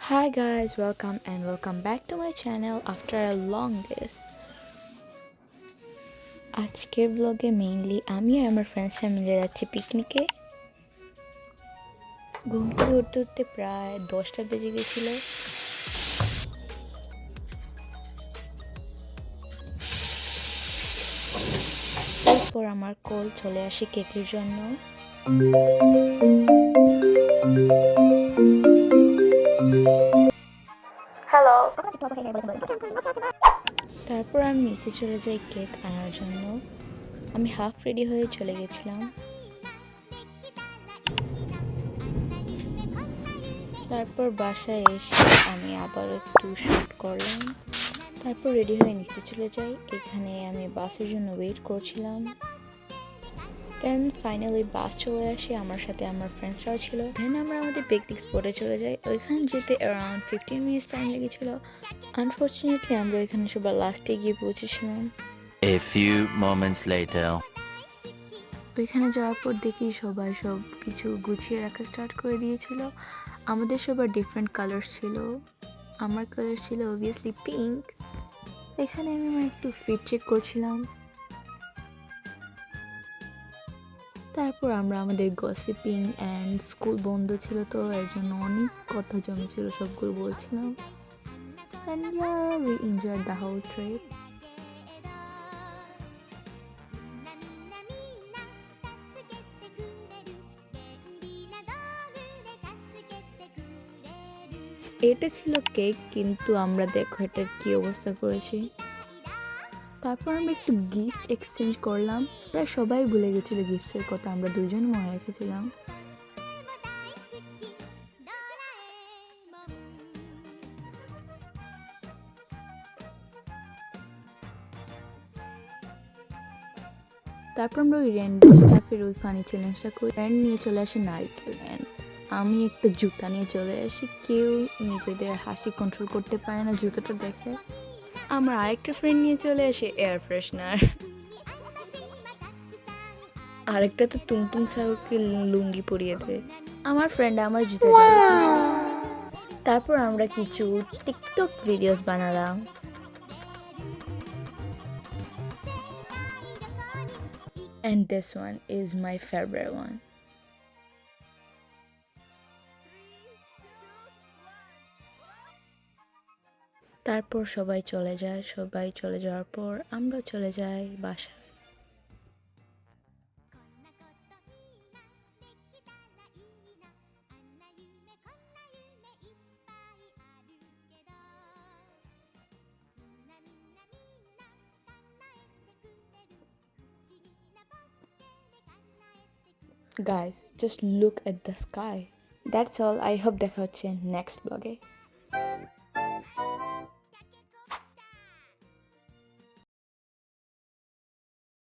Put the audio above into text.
Hi guys, welcome back to my channel after a long days. আজকের ব্লগে mainly আমি আর আমার ফ্রেন্ডসরা মিলে যাচ্ছি পিকনিকে। ঘুম থেকে উঠতে উঠতে প্রায় 10টা বেজে গেছিল। এরপর আমার কল চলে আসে কেকের জন্য। হ্যালো। তারপর আমি নিচে চলে যাই কেক আনার জন্য। আমি হাফ রেডি হয়ে চলে গেছিলাম। তারপর বাসায় এসে আমি আবার একটু শ্যুট করলাম। তারপর রেডি হয়ে নিচে চলে যাই। এখানে আমি বাসের জন্য ওয়েট করছিলাম। দেন ফাইনালি বাস চলে আসে, আমার সাথে আমার ফ্রেন্ডসরাও ছিল। দেন আমরা আমাদের পিকনিক স্পটে চলে যাই। ওইখানে যেতে অ্যারাউন্ড 15 মিনিটস টাইম লেগেছিল। আনফর্চুনেটলি আমরা ওইখানে সবার লাস্টে গিয়ে পৌঁছেছিলাম। A few moments later. ওইখানে যাওয়ার পর দেখি সবাই সব কিছু গুছিয়ে রাখা স্টার্ট করে দিয়েছিল। আমাদের সবার ডিফারেন্ট কালার ছিল। আমার কালার ছিল অবভিয়াসলি পিঙ্ক। এখানে আমি আমার একটু ফিট চেক করছিলাম। তারপর আমরা আমাদের গসিপিং অ্যান্ড স্কুল বন্ধ ছিল, তো এর জন্য অনেক কথা জমেছিল, সবগুলো বলছিলাম। And yeah, we enjoyed the whole trip. এটা ছিল কেক, কিন্তু আমরা দেখো এটার কি অবস্থা করেছি। তারপর আমরা একটু গিফট এক্সচেঞ্জ করলাম। প্রায় সবাই ভুলে গেছিলো গিফটসের কথা, আমরা দুজন মনে রেখেছিলাম। তারপর আমরা ওই র্যান্ডম স্টাফের ওই ফানি চ্যালেঞ্জটা করি। ফ্রেন্ড নিয়ে চলে আসে নারকেল, অ্যান্ড আমি একটা জুতা নিয়ে চলে আসি। কেউ নিজেদের হাসি কন্ট্রোল করতে পারে না জুতোটা দেখে। আমার আরেকটা ফ্রেন্ড নিয়ে চলে আসে এয়ার ফ্রেশনার। আরেকটা তো টুংটুং স্যারকে লুঙ্গি পরিয়ে দেয়। আমার ফ্রেন্ড আমার জুতো দিয়ে। তারপর আমরা কিছু টিকটক ভিডিওস বানালাম। And this one is my favorite one. তারপর সবাই চলে যায়। সবাই চলে যাওয়ার পর আমরা চলে যাই বাসায়। Guys, just look at the sky. That's all. I hope দেখা হচ্ছে নেক্সট ব্লগে।